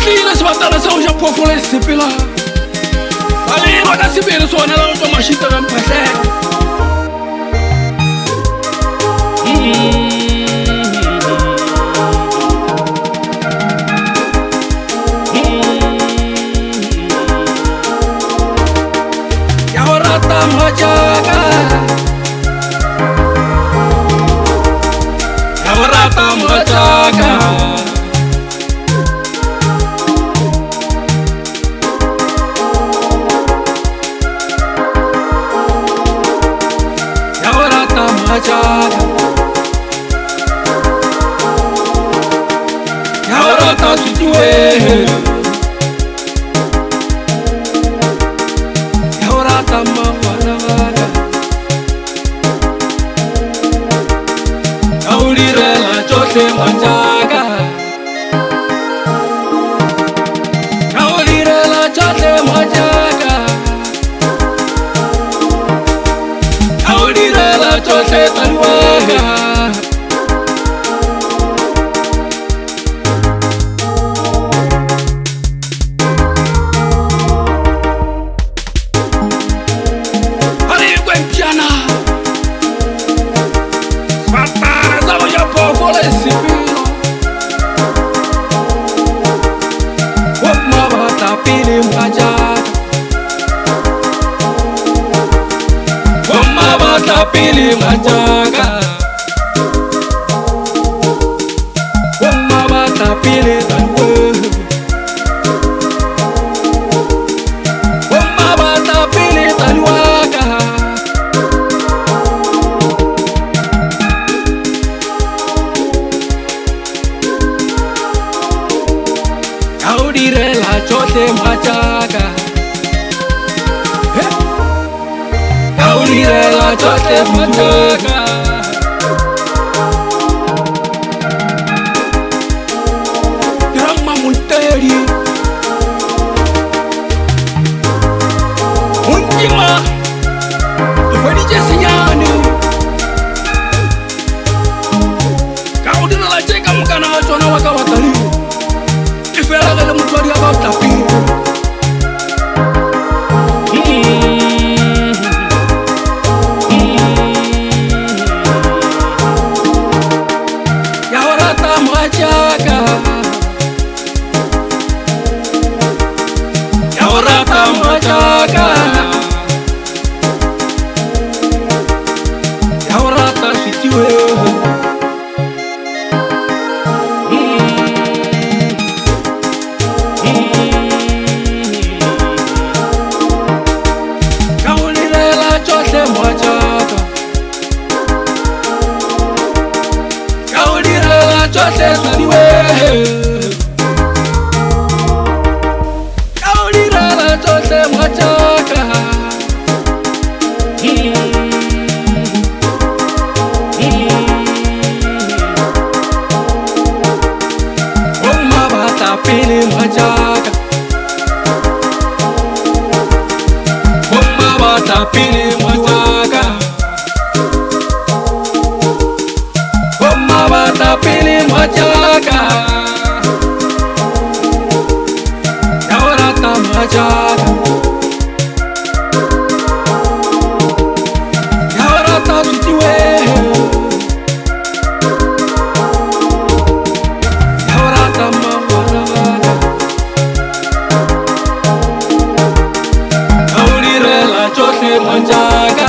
Lila sebatala sa ho ja phofolo e sepela. Balengwa ka sebele sona la ho tswa mashita ka mphahlelo. Ya ho rata mohatjaka, ya ho rata mohatjaka. Ya rata sutiwe, ya rata mawana wana, ya ulirela johle mwanjaka, ya ulirela johle mwanjaka, ya ulirela johle tanwaka. Pili majaga, wama bata pili tanwe, wama bata pili tanwaka. Kau direla johle majaga. Ulirela johle mwanjaka, Grandma Munteri Muntima Tufani jesinyani Kau direla cheka mkana wachona waka watali Ifela gale mutwari about tapi Pili majaga, wama bata pili majaga, wama bata pili majaga, ya rata majaga, ya rata sutiwe, ya rata mawana. Johle mwanjaka,